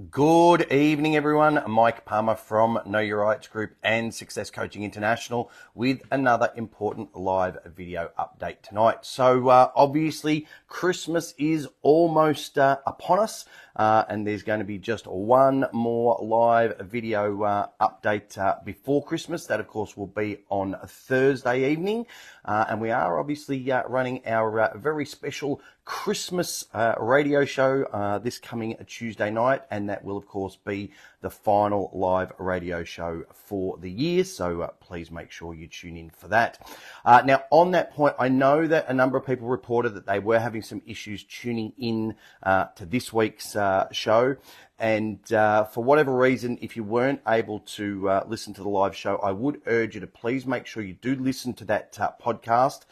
Good evening, everyone. Mike Palmer from Know Your Rights Group and Success Coaching International with another important live video update tonight. So obviously Christmas is almost upon us, and there's going to be just one more live video update before Christmas. That, of course, will be on Thursday evening, and we are obviously running our very special Christmas radio show this coming Tuesday night, and that will of course be the final live radio show for the year, so please make sure you tune in for that. Now on that point, I know that a number of people reported that they were having some issues tuning in to this week's show, and for whatever reason, if you weren't able to listen to the live show, I would urge you to please make sure you do listen to that podcast,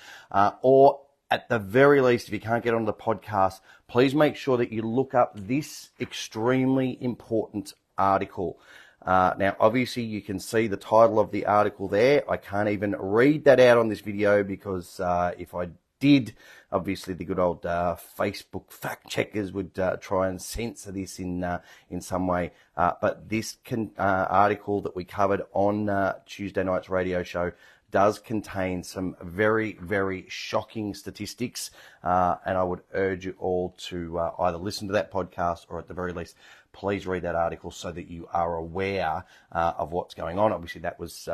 or at the very least, if you can't get on the podcast, please make sure that you look up this extremely important article. Now, obviously, you can see the title of the article there. I can't even read that out on this video because if I did, obviously the good old Facebook fact checkers would try and censor this in some way. But this article that we covered on Tuesday night's radio show does contain some very, very shocking statistics, and I would urge you all to either listen to that podcast or at the very least, please read that article so that you are aware of what's going on. Obviously, that was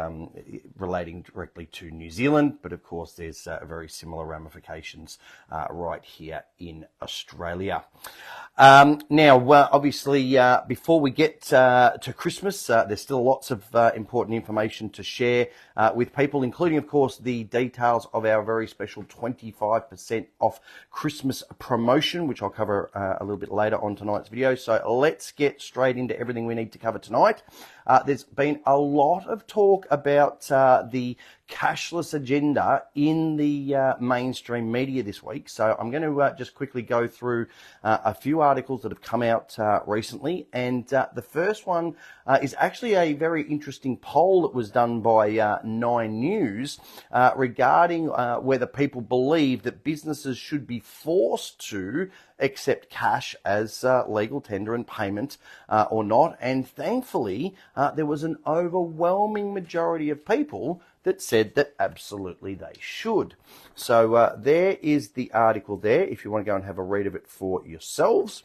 relating directly to New Zealand, but of course, there's very similar ramifications right here in Australia. Now, obviously, before we get to Christmas, there's still lots of important information to share with people, including, of course, the details of our very special 25% off Christmas promotion, which I'll cover a little bit later on tonight's video. So let's get straight into everything we need to cover tonight. There's been a lot of talk about the cashless agenda in the mainstream media this week. So I'm going to just quickly go through a few articles that have come out recently. And the first one is actually a very interesting poll that was done by 9 News regarding whether people believe that businesses should be forced to accept cash as legal tender and payment or not. And thankfully, there was an overwhelming majority of people that said that absolutely they should. So there is the article there, if you want to go and have a read of it for yourselves.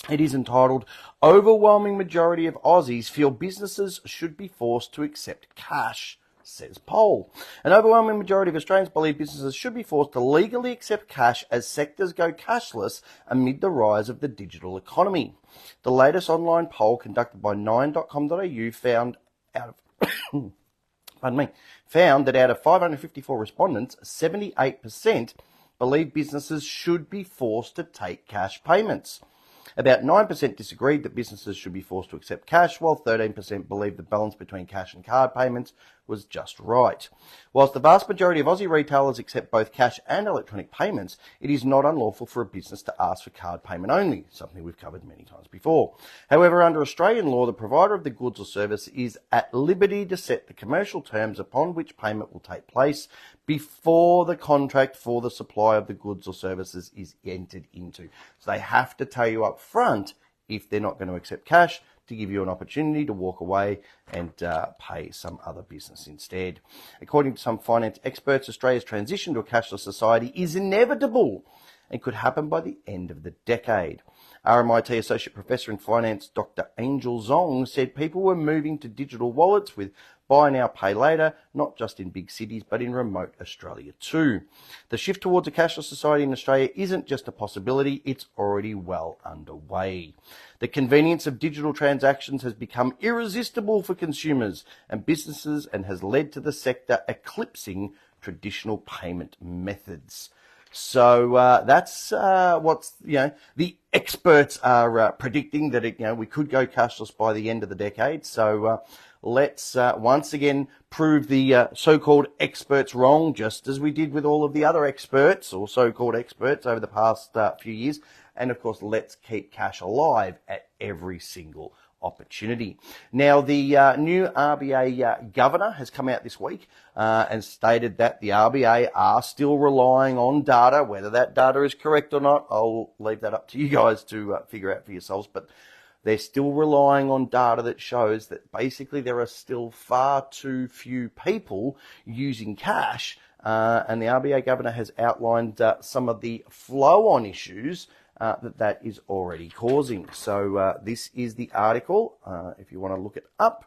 It is entitled, "Overwhelming Majority of Aussies Feel Businesses Should Be Forced to Accept Cash," says poll. An overwhelming majority of Australians believe businesses should be forced to legally accept cash as sectors go cashless amid the rise of the digital economy. The latest online poll conducted by 9.com.au found that out of 554 respondents, 78% believe businesses should be forced to take cash payments. About 9% disagreed that businesses should be forced to accept cash, while 13% believed the balance between cash and card payments was just right. Whilst the vast majority of Aussie retailers accept both cash and electronic payments, it is not unlawful for a business to ask for card payment only, something we've covered many times before. However, under Australian law, the provider of the goods or service is at liberty to set the commercial terms upon which payment will take place before the contract for the supply of the goods or services is entered into. So they have to tell you up front if they're not going to accept cash, to give you an opportunity to walk away and pay some other business instead. According to some finance experts, Australia's transition to a cashless society is inevitable and could happen by the end of the decade. RMIT Associate Professor in Finance Dr. Angel Zong said people were moving to digital wallets with buy now, pay later, not just in big cities, but in remote Australia too. The shift towards a cashless society in Australia isn't just a possibility, it's already well underway. The convenience of digital transactions has become irresistible for consumers and businesses and has led to the sector eclipsing traditional payment methods. So that's what's, the experts are predicting that, we could go cashless by the end of the decade. So let's once again prove the so-called experts wrong, just as we did with all of the other experts or so-called experts over the past few years. And of course, let's keep cash alive at every single opportunity. Now, the new RBA governor has come out this week and stated that the RBA are still relying on data. Whether that data is correct or not, I'll leave that up to you guys to figure out for yourselves. But they're still relying on data that shows that basically there are still far too few people using cash, and the RBA governor has outlined some of the flow-on issues that is already causing. So this is the article, if you want to look it up.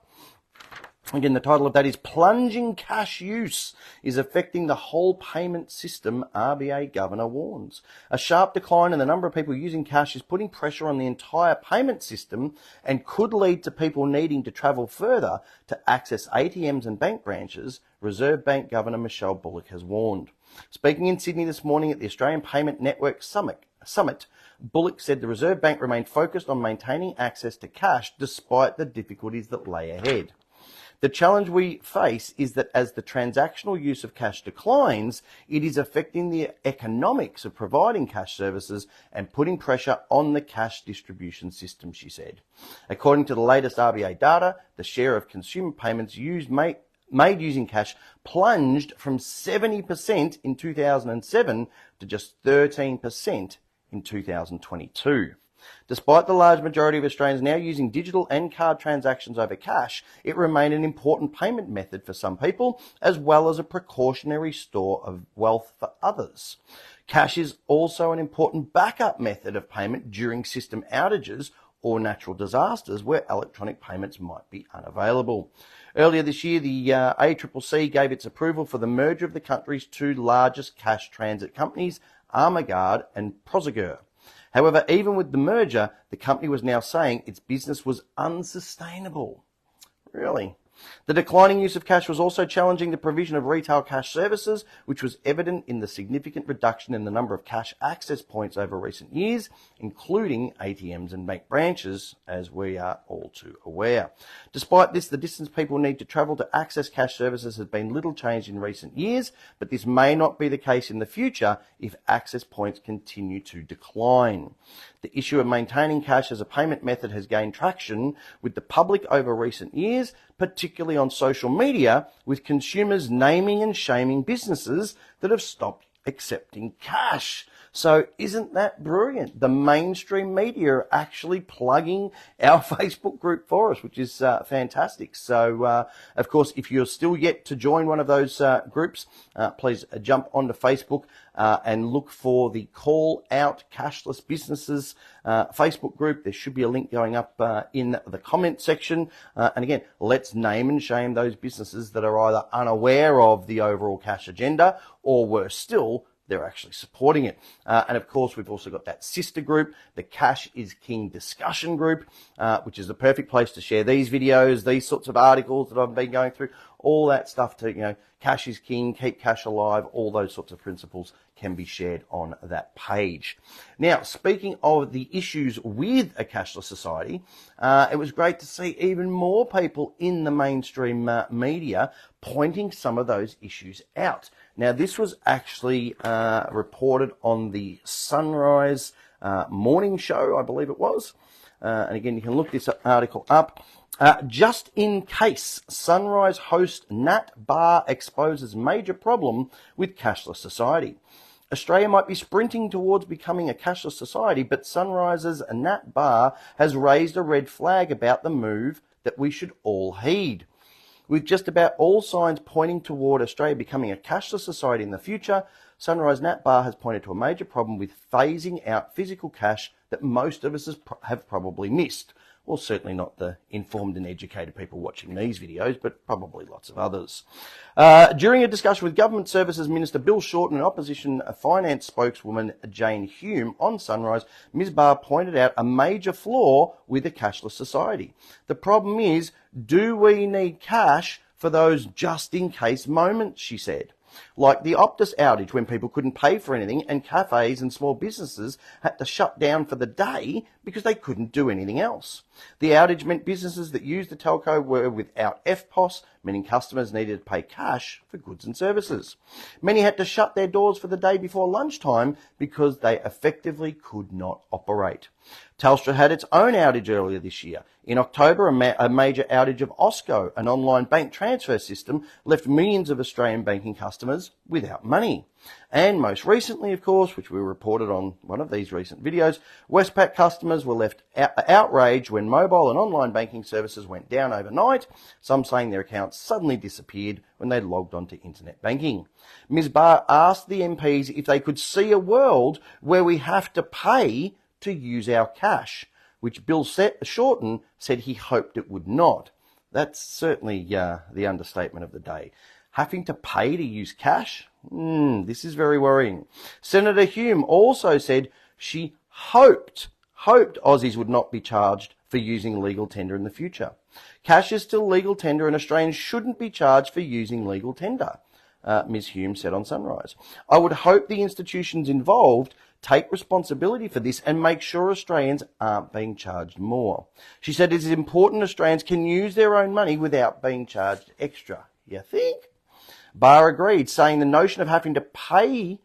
Again, the title of that is Plunging Cash Use is Affecting the Whole Payment System, RBA Governor Warns. A sharp decline in the number of people using cash is putting pressure on the entire payment system and could lead to people needing to travel further to access ATMs and bank branches, Reserve Bank Governor Michelle Bullock has warned. Speaking in Sydney this morning at the Australian Payment Network Summit, Bullock said the Reserve Bank remained focused on maintaining access to cash despite the difficulties that lay ahead. The challenge we face is that as the transactional use of cash declines, it is affecting the economics of providing cash services and putting pressure on the cash distribution system, she said. According to the latest RBA data, the share of consumer payments made using cash plunged from 70% in 2007 to just 13% in 2022. Despite the large majority of Australians now using digital and card transactions over cash, it remained an important payment method for some people, as well as a precautionary store of wealth for others. Cash is also an important backup method of payment during system outages or natural disasters where electronic payments might be unavailable. Earlier this year, the ACCC gave its approval for the merger of the country's two largest cash transit companies, Armaguard and Prosegur. However, even with the merger, the company was now saying its business was unsustainable. Really? The declining use of cash was also challenging the provision of retail cash services, which was evident in the significant reduction in the number of cash access points over recent years, including ATMs and bank branches, as we are all too aware. Despite this, the distance people need to travel to access cash services has been little changed in recent years, but this may not be the case in the future if access points continue to decline. The issue of maintaining cash as a payment method has gained traction with the public over recent years, particularly on social media, with consumers naming and shaming businesses that have stopped accepting cash. So isn't that brilliant? The mainstream media are actually plugging our Facebook group for us, which is fantastic. So, of course, if you're still yet to join one of those groups, please jump onto Facebook and look for the Call Out Cashless Businesses Facebook group. There should be a link going up in the comment section. And again, let's name and shame those businesses that are either unaware of the overall cash agenda or, worse still, they're actually supporting it. And of course, we've also got that sister group, the Cash is King discussion group, which is the perfect place to share these videos, these sorts of articles that I've been going through, all that stuff to, cash is king, keep cash alive, all those sorts of principles can be shared on that page. Now, speaking of the issues with a cashless society, it was great to see even more people in the mainstream media pointing some of those issues out. Now, this was actually reported on the Sunrise morning show, I believe it was. And again, you can look this article up. Just in case, Sunrise host Nat Bar exposes major problem with cashless society. Australia might be sprinting towards becoming a cashless society, but Sunrise's Nat Bar has raised a red flag about the move that we should all heed. With just about all signs pointing toward Australia becoming a cashless society in the future, Sunrise Nat Bar has pointed to a major problem with phasing out physical cash that most of us have probably missed. Well, certainly not the informed and educated people watching these videos, but probably lots of others. During a discussion with Government Services Minister Bill Shorten and Opposition Finance spokeswoman Jane Hume on Sunrise, Ms Barr pointed out a major flaw with a cashless society. The problem is, do we need cash for those just-in-case moments, she said. Like the Optus outage when people couldn't pay for anything and cafes and small businesses had to shut down for the day because they couldn't do anything else. The outage meant businesses that used the telco were without FPOS, meaning customers needed to pay cash for goods and services. Many had to shut their doors for the day before lunchtime because they effectively could not operate. Telstra had its own outage earlier this year. In October, a major outage of Osco, an online bank transfer system, left millions of Australian banking customers customers without money. And most recently, of course, which we reported on one of these recent videos, Westpac customers were left outraged when mobile and online banking services went down overnight, some saying their accounts suddenly disappeared when they logged onto internet banking. Ms. Barr asked the MPs if they could see a world where we have to pay to use our cash, which Bill Shorten said he hoped it would not. That's certainly the understatement of the day. Having to pay to use cash? This is very worrying. Senator Hume also said she hoped Aussies would not be charged for using legal tender in the future. Cash is still legal tender and Australians shouldn't be charged for using legal tender, Ms. Hume said on Sunrise. I would hope the institutions involved take responsibility for this and make sure Australians aren't being charged more. She said it is important Australians can use their own money without being charged extra. You think? Barr agreed, saying the notion of having to pay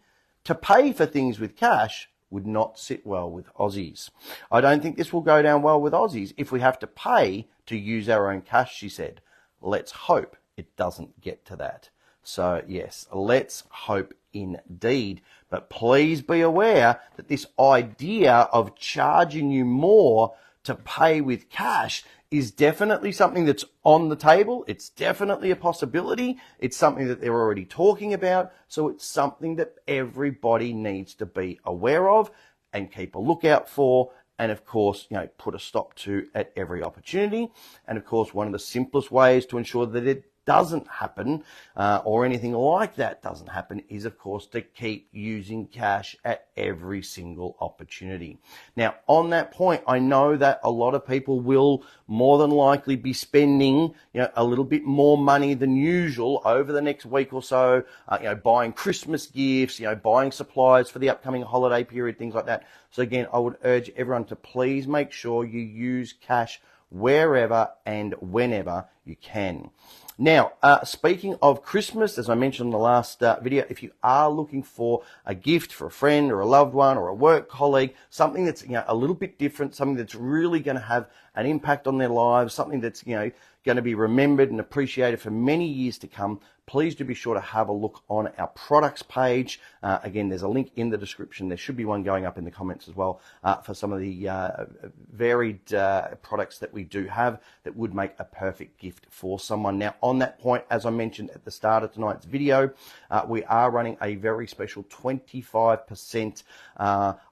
for things with cash would not sit well with Aussies. I don't think this will go down well with Aussies if we have to pay to use our own cash, she said. Let's hope it doesn't get to that. So yes, let's hope indeed. But please be aware that this idea of charging you more to pay with cash is definitely something that's on the table. It's definitely a possibility. It's something that they're already talking about. So it's something that everybody needs to be aware of and keep a lookout for. And of course, put a stop to at every opportunity. And of course, one of the simplest ways to ensure that it doesn't happen or anything like that doesn't happen is, of course, to keep using cash at every single opportunity. Now, on that point, I know that a lot of people will more than likely be spending a little bit more money than usual over the next week or so, buying Christmas gifts, buying supplies for the upcoming holiday period, things like that. So again, I would urge everyone to please make sure you use cash wherever and whenever you can. Now, speaking of Christmas, as I mentioned in the last video, if you are looking for a gift for a friend or a loved one or a work colleague, something that's a little bit different, something that's really going to have an impact on their lives, something that's going to be remembered and appreciated for many years to come, please do be sure to have a look on our products page. Again, there's a link in the description. There should be one going up in the comments as well for some of the varied products that we do have that would make a perfect gift for someone. Now, on that point, as I mentioned at the start of tonight's video, we are running a very special 25%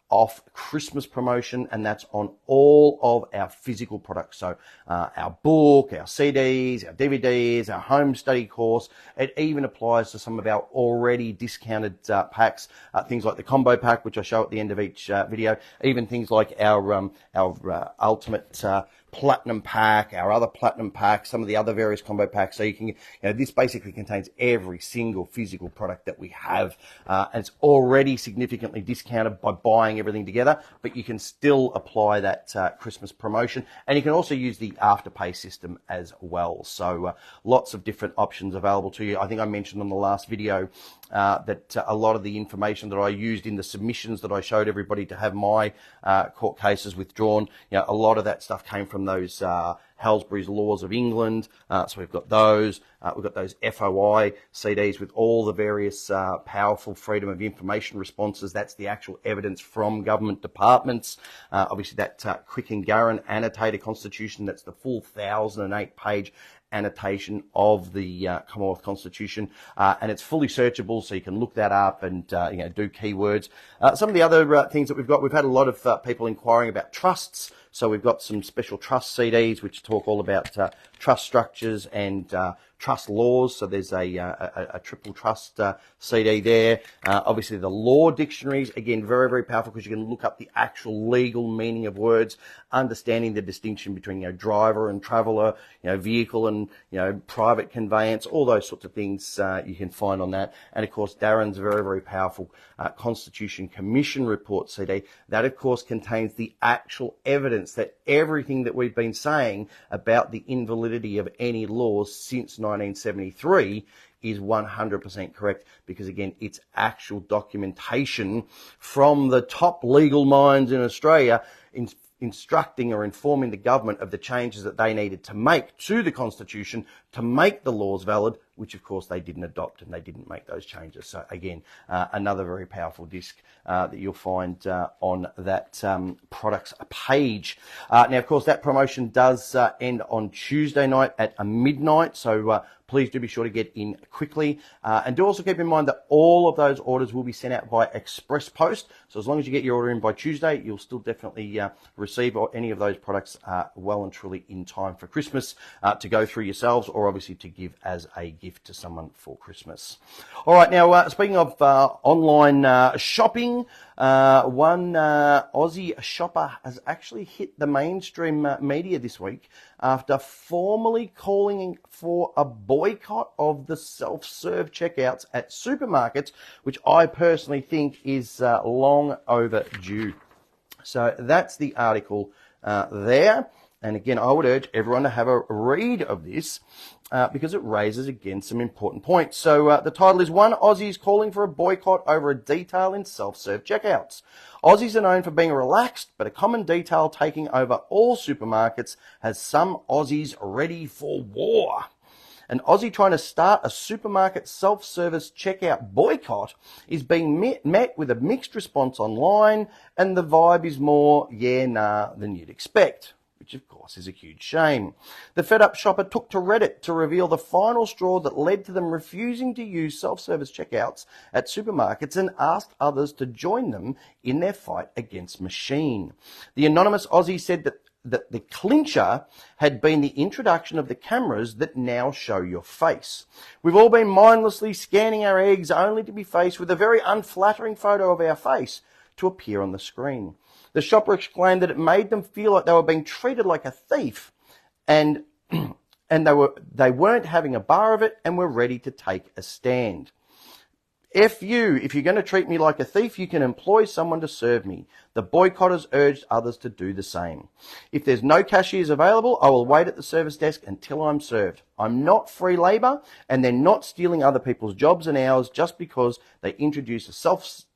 off Christmas promotion, and that's on all of our physical products. So our book, our CDs, our DVDs, our home study course. It even applies to some of our already discounted packs, things like the combo pack, which I show at the end of each video, even things like our ultimate platinum pack, our other platinum packs, some of the other various combo packs. So you can, this basically contains every single physical product that we have, and it's already significantly discounted by buying everything together, but you can still apply that Christmas promotion, and you can also use the afterpay system as well. So lots of different options available to you. I think I mentioned on the last video that a lot of the information that I used in the submissions that I showed everybody to have my court cases withdrawn, a lot of that stuff came from those Halsbury's Laws of England. So we've got those. We've got those FOI CDs with all the various powerful freedom of information responses. That's the actual evidence from government departments. Obviously, that Quick and Garran annotated constitution, that's the full 1,008-page annotation of the Commonwealth Constitution, and it's fully searchable, so you can look that up and do keywords. Some of the other things that we've had a lot of people inquiring about trusts. So we've got some special trust CDs which talk all about trust structures and trust laws. So there's a triple trust CD there. Obviously the law dictionaries, again, very, very powerful because you can look up the actual legal meaning of words, understanding the distinction between driver and traveller, vehicle and private conveyance, all those sorts of things you can find on that. And of course Darren's very, very powerful Constitution Commission report CD. That of course contains the actual evidence that everything that we've been saying about the invalidity of any laws since 1973 is 100% correct, because again, it's actual documentation from the top legal minds in Australia instructing or informing the government of the changes that they needed to make to the Constitution to make the laws valid which of course they didn't adopt and they didn't make those changes. So again, another very powerful disc that you'll find on that products page. Now, of course, that promotion does end on Tuesday night at midnight. So please do be sure to get in quickly. And do also keep in mind that all of those orders will be sent out by express post. So as long as you get your order in by Tuesday, you'll still definitely receive any of those products well and truly in time for Christmas to go through yourselves, or obviously to give as a gift to someone for Christmas. All right, now speaking of online shopping, one Aussie shopper has actually hit the mainstream media this week after formally calling for a boycott of the self-serve checkouts at supermarkets, which I personally think is long overdue. So that's the article there. And again, I would urge everyone to have a read of this because it raises, again, some important points. So the title is One Aussie is Calling for a Boycott Over a Detail in Self-Serve Checkouts. Aussies are known for being relaxed, but a common detail taking over all supermarkets has some Aussies ready for war. An Aussie trying to start a supermarket self-service checkout boycott is being met with a mixed response online, and the vibe is more, yeah, nah, than you'd expect, which of course is a huge shame. The fed-up shopper took to Reddit to reveal the final straw that led to them refusing to use self-service checkouts at supermarkets and asked others to join them in their fight against machine. The anonymous Aussie said that the clincher had been the introduction of the cameras that now show your face. We've all been mindlessly scanning our eggs only to be faced with a very unflattering photo of our face to appear on the screen. The shopper exclaimed that it made them feel like they were being treated like a thief, and they weren't having a bar of it and were ready to take a stand. If you're going to treat me like a thief, you can employ someone to serve me. The boycotters urged others to do the same. If there's no cashiers available, I will wait at the service desk until I'm served. I'm not free labour, and they're not stealing other people's jobs and hours just because they introduce a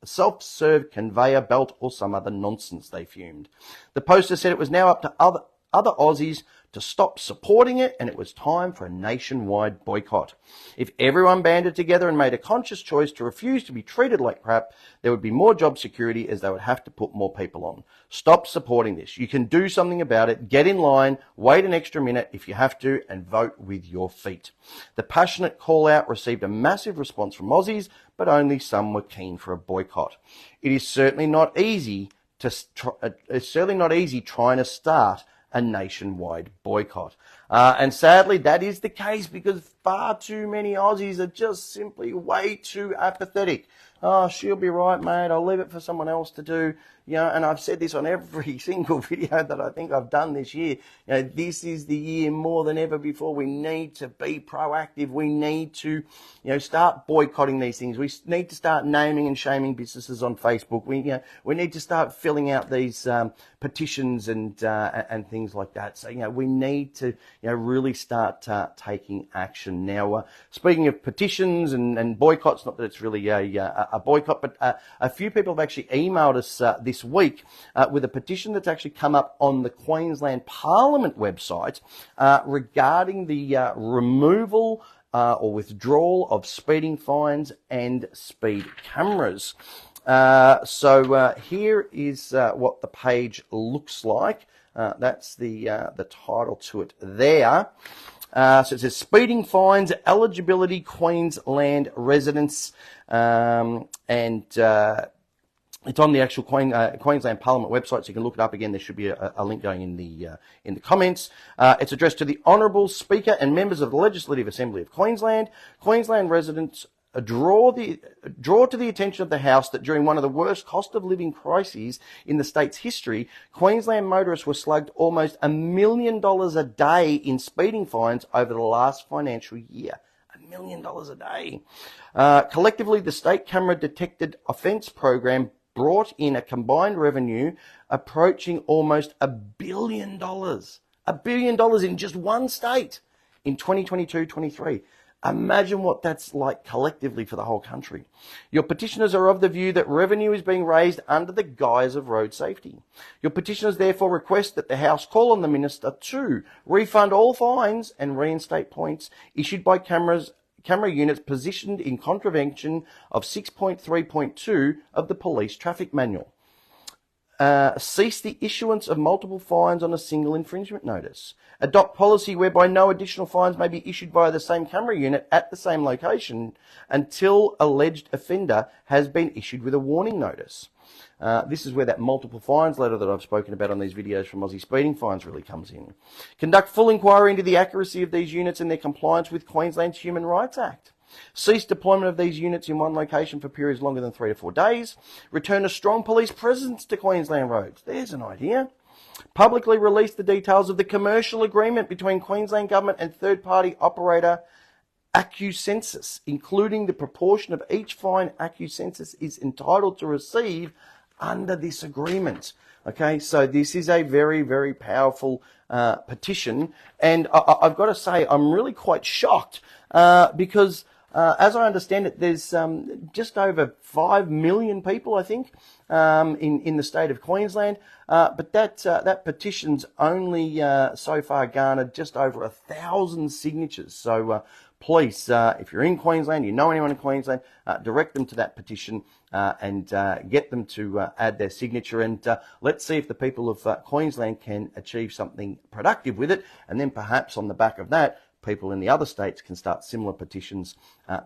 self-serve conveyor belt or some other nonsense, they fumed. The poster said it was now up to other Aussies to stop supporting it, and it was time for a nationwide boycott. If everyone banded together and made a conscious choice to refuse to be treated like crap, there would be more job security, as they would have to put more people on. Stop supporting this. You can do something about it. Get in line, wait an extra minute if you have to, and vote with your feet. The passionate call out received a massive response from Aussies, but only some were keen for a boycott. It is certainly not easy trying to start a nationwide boycott. And sadly, that is the case because far too many Aussies are just simply way too apathetic. Oh, she'll be right, mate. I'll leave it for someone else to do. You know, and I've said this on every single video that I think I've done this year. You know, this is the year more than ever before. We need to be proactive. We need to, start boycotting these things. We need to start naming and shaming businesses on Facebook. We need to start filling out these petitions and things like that. So, we need to, really start taking action. Now, speaking of petitions and boycotts, not that it's really a boycott, but a few people have actually emailed us this week with a petition that's actually come up on the Queensland Parliament website regarding the removal or withdrawal of speeding fines and speed cameras. So here is what the page looks like. That's the title to it there. So it says speeding fines, eligibility, Queensland residents, and it's on the actual Queensland Parliament website, so you can look it up again. There should be a link going in the comments. It's addressed to the Honourable Speaker and members of the Legislative Assembly of Queensland. Queensland residents draw to the attention of the House that during one of the worst cost of living crises in the state's history, Queensland motorists were slugged almost $1 million a day in speeding fines over the last financial year. $1 million a day. Collectively, the state camera detected offence program brought in a combined revenue approaching almost $1 billion. $1 billion in just one state in 2022-23. Imagine what that's like collectively for the whole country. Your petitioners are of the view that revenue is being raised under the guise of road safety. Your petitioners therefore request that the House call on the Minister to refund all fines and reinstate points issued by camera units positioned in contravention of 6.3.2 of the Police Traffic Manual. Cease the issuance of multiple fines on a single infringement notice. Adopt policy whereby no additional fines may be issued by the same camera unit at the same location until alleged offender has been issued with a warning notice. This is where that multiple fines letter that I've spoken about on these videos from Aussie Speeding Fines really comes in. Conduct full inquiry into the accuracy of these units and their compliance with Queensland's Human Rights Act. Cease deployment of these units in one location for periods longer than 3 to 4 days. Return a strong police presence to Queensland roads. There's an idea. Publicly release the details of the commercial agreement between Queensland Government and third-party operator AccuSensus, including the proportion of each fine AccuSensus is entitled to receive under this agreement. Okay, so this is a very, very powerful petition, and I've got to say I'm really quite shocked because as I understand it, there's just over 5 million people, I think, in the state of Queensland. But that petition's only so far garnered just over 1,000 signatures. So please, if you're in Queensland, you know anyone in Queensland, direct them to that petition and get them to add their signature. And let's see if the people of Queensland can achieve something productive with it. And then perhaps on the back of that, people in the other states can start similar petitions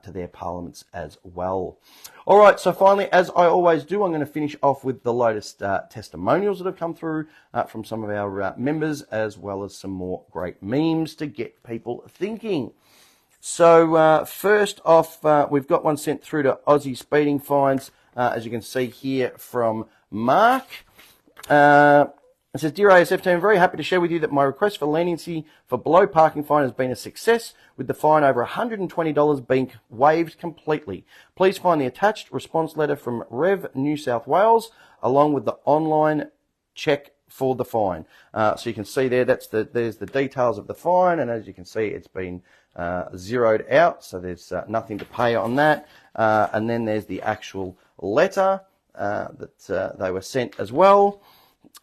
to their parliaments as well. All right, so finally, as I always do, I'm going to finish off with the latest testimonials that have come through from some of our members, as well as some more great memes to get people thinking. So first off, we've got one sent through to Aussie Speeding Fines, as you can see here from Mark. It says, Dear ASF team, very happy to share with you that my request for leniency for below parking fine has been a success, with the fine over $120 being waived completely. Please find the attached response letter from Rev New South Wales, along with the online check for the fine. So you can see there, there's the details of the fine, and as you can see, it's been zeroed out, so there's nothing to pay on that. And then there's the actual letter that they were sent as well.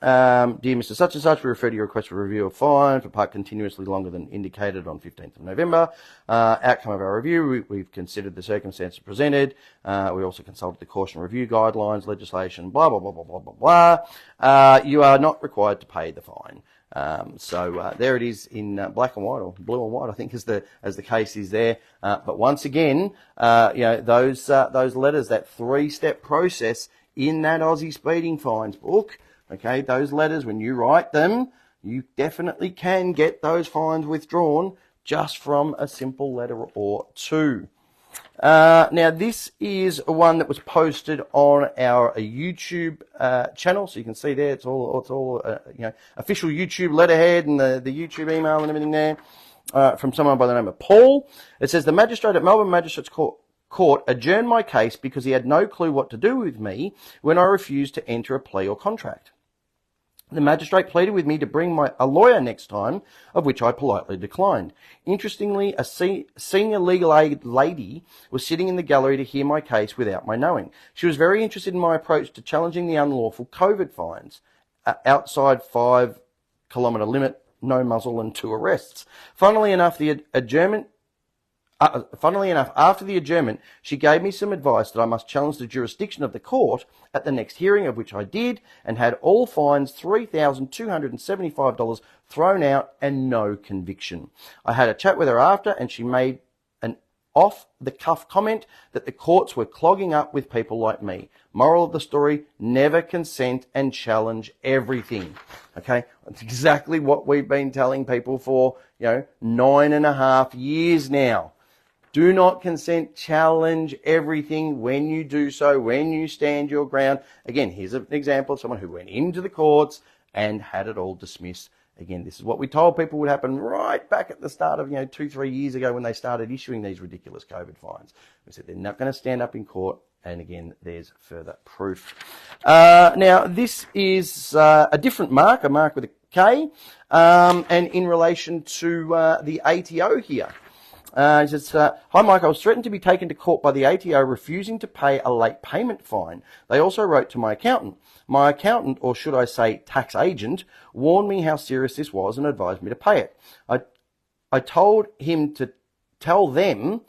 Dear Mr. Such and Such, we refer to your request for review of fine for park continuously longer than indicated on 15th of November. Outcome of our review, we've considered the circumstances presented. We also consulted the caution review guidelines, legislation, blah, blah, blah, blah, blah, blah, blah. You are not required to pay the fine. So there it is in black and white, or blue and white, I think, as the case is there. But once again, those letters, that 3-step process in that Aussie Speeding Fines book. Okay, those letters, when you write them, you definitely can get those fines withdrawn just from a simple letter or two. Now, this is one that was posted on our YouTube channel, so you can see there it's all official YouTube letterhead and the YouTube email and everything there from someone by the name of Paul. It says, the magistrate at Melbourne Magistrates Court adjourned my case because he had no clue what to do with me when I refused to enter a plea or contract. The magistrate pleaded with me to bring a lawyer next time, of which I politely declined. Interestingly, a senior legal aid lady was sitting in the gallery to hear my case without my knowing. She was very interested in my approach to challenging the unlawful COVID fines, outside 5-kilometre limit, no muzzle and 2 arrests. Funnily enough, after the adjournment, she gave me some advice that I must challenge the jurisdiction of the court at the next hearing, of which I did, and had all fines $3,275 thrown out and no conviction. I had a chat with her after, and she made an off-the-cuff comment that the courts were clogging up with people like me. Moral of the story, never consent and challenge everything. Okay, that's exactly what we've been telling people for, 9.5 years now. Do not consent, challenge everything when you do so, when you stand your ground. Again, here's an example of someone who went into the courts and had it all dismissed. Again, this is what we told people would happen right back at the start of, 2-3 years ago when they started issuing these ridiculous COVID fines. We said they're not going to stand up in court. And again, there's further proof. Now, this is a different mark, a mark with a K, and in relation to the ATO here. He says, hi Mike, I was threatened to be taken to court by the ATO refusing to pay a late payment fine. They also wrote to my accountant. My accountant, or should I say tax agent, warned me how serious this was and advised me to pay it. I told him to tell them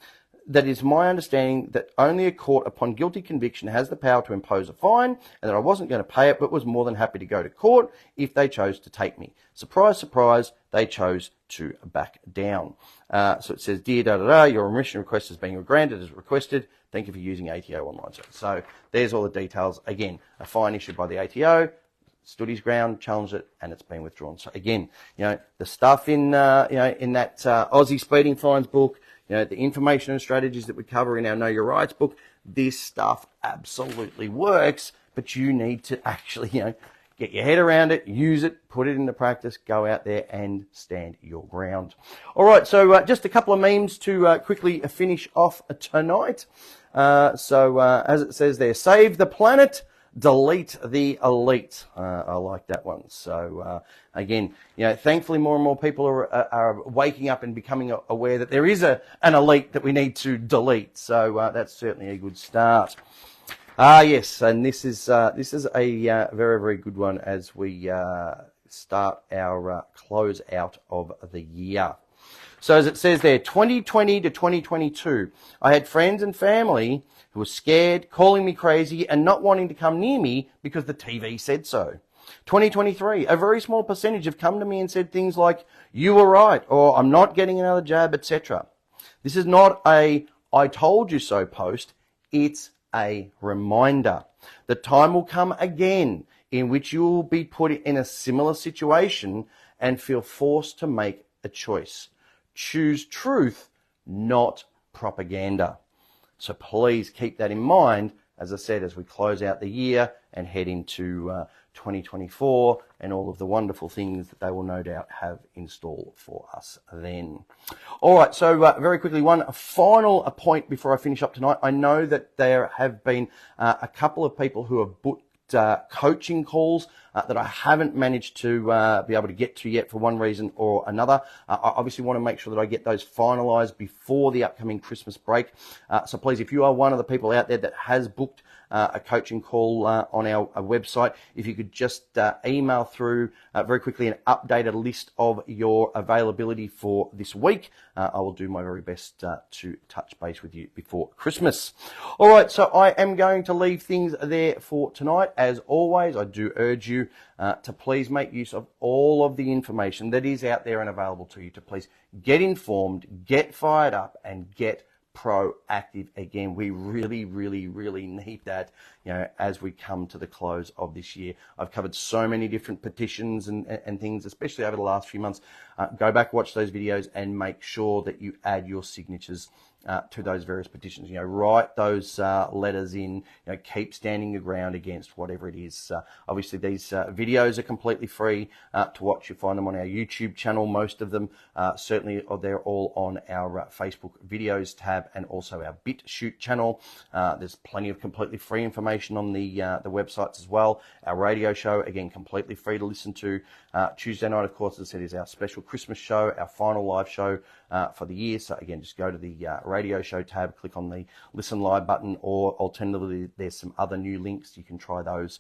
that is my understanding that only a court upon guilty conviction has the power to impose a fine, and that I wasn't going to pay it, but was more than happy to go to court if they chose to take me. Surprise, surprise, they chose to back down. So it says, dear your remission request is being granted as requested. Thank you for using ATO online. So there's all the details. Again, a fine issued by the ATO, stood his ground, challenged it, and it's been withdrawn. So again, the stuff in that Aussie speeding fines book, the information and strategies that we cover in our Know Your Rights book, this stuff absolutely works, but you need to actually, get your head around it, use it, put it into practice, go out there and stand your ground. All right, so just a couple of memes to quickly finish off tonight. As it says there, save the planet, delete the elite. I like that one. So again, thankfully more and more people are waking up and becoming aware that there is an elite that we need to delete. So that's certainly a good start. Yes, and this is a very, very good one as we start our close out of the year. So as it says there, 2020 to 2022, I had friends and family who were scared, calling me crazy, and not wanting to come near me because the TV said so. 2023, a very small percentage have come to me and said things like, you were right, or I'm not getting another jab, etc. This is not a I told you so post, it's a reminder. The time will come again in which you will be put in a similar situation and feel forced to make a choice. Choose truth, not propaganda. So please keep that in mind, as I said, as we close out the year and head into 2024 and all of the wonderful things that they will no doubt have in store for us then. All right, so very quickly, one final point before I finish up tonight. I know that there have been a couple of people who have booked coaching calls that I haven't managed to be able to get to yet for one reason or another. I obviously want to make sure that I get those finalised before the upcoming Christmas break. So please, if you are one of the people out there that has booked a coaching call on our website, if you could just email through very quickly an updated list of your availability for this week, I will do my very best to touch base with you before Christmas. All right, so I am going to leave things there for tonight. As always, I do urge you to please make use of all of the information that is out there and available to you, to please get informed, get fired up, and get proactive. Again, we really, really, really need that, as we come to the close of this year. I've covered so many different petitions and things, especially over the last few months. Go back, watch those videos, and make sure that you add your signatures to those various petitions. Write those letters in, keep standing your ground against whatever it is. Obviously, these videos are completely free to watch. You find them on our YouTube channel, most of them. Certainly, they're all on our Facebook videos tab and also our BitChute channel. There's plenty of completely free information on the websites as well. Our radio show, again, completely free to listen to. Tuesday night, of course, as I said, is our special Christmas show, our final live show for the year. So again, just go to the radio show tab, click on the listen live button, or alternatively, there's some other new links. You can try those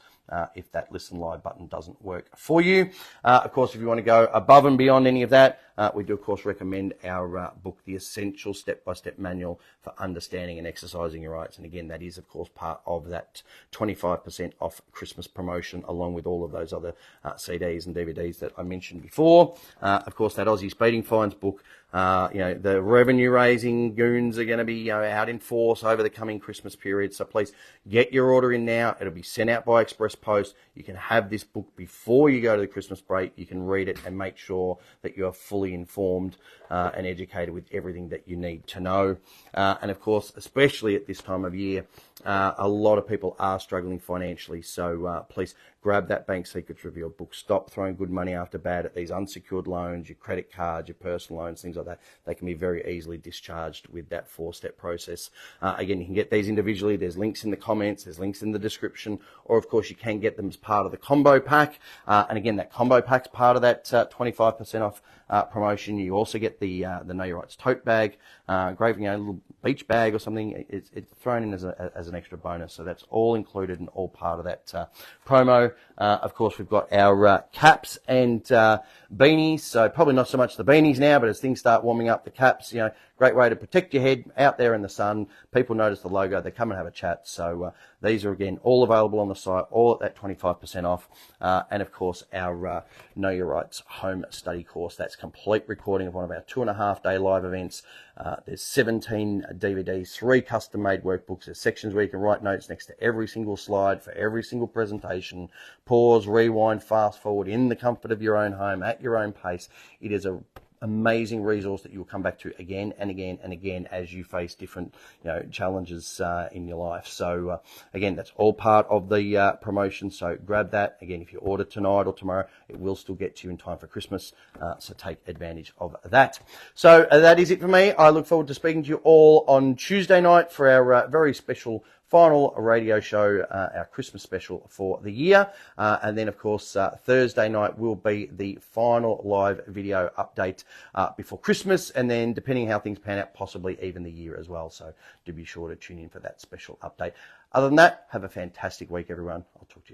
if that listen live button doesn't work for you. Of course, if you want to go above and beyond any of that, we do, of course, recommend our book, The Essential Step-by-Step Manual for Understanding and Exercising Your Rights. And again, that is, of course, part of that 25% off Christmas promotion, along with all of those other CDs and DVDs that I mentioned before. Of course, that Aussie Speeding Fines book. The revenue raising goons are going to be out in force over the coming Christmas period. So please get your order in now. It'll be sent out by express post. You can have this book before you go to the Christmas break. You can read it and make sure that you are fully informed and educated with everything that you need to know. And of course, especially at this time of year, a lot of people are struggling financially. So please grab that Bank Secrets Revealed book. Stop throwing good money after bad at these unsecured loans, your credit cards, your personal loans, things like that. They can be very easily discharged with that 4-step process. Again, you can get these individually. There's links in the comments. There's links in the description. Or, of course, you can get them as part of the combo pack. And again, that combo pack's part of that 25% off promotion. You also get the Know Your Rights tote bag, great, a little beach bag or something. It's thrown in as an extra bonus. So that's all included and all part of that promo. Of course, we've got our caps and beanies. So probably not so much the beanies now, but as things start warming up, the caps, great way to protect your head out there in the sun. People notice the logo, they come and have a chat. So these are, again, all available on the site, all at that 25% off. And of course, our Know Your Rights home study course. That's complete recording of one of our 2.5-day live events. There's 17 DVDs, 3 custom-made workbooks. There's sections where you can write notes next to every single slide for every single presentation. Pause, rewind, fast forward in the comfort of your own home at your own pace. It is a amazing resource that you'll come back to again and again and again as you face different challenges in your life. So again, that's all part of the promotion, so grab that. Again, if you order tonight or tomorrow, it will still get to you in time for Christmas, so take advantage of that. So that is it for me. I look forward to speaking to you all on Tuesday night for our very special final radio show, our Christmas special for the year. And then, of course, Thursday night will be the final live video update before Christmas. And then, depending how things pan out, possibly even the year as well. So do be sure to tune in for that special update. Other than that, have a fantastic week, everyone. I'll talk to you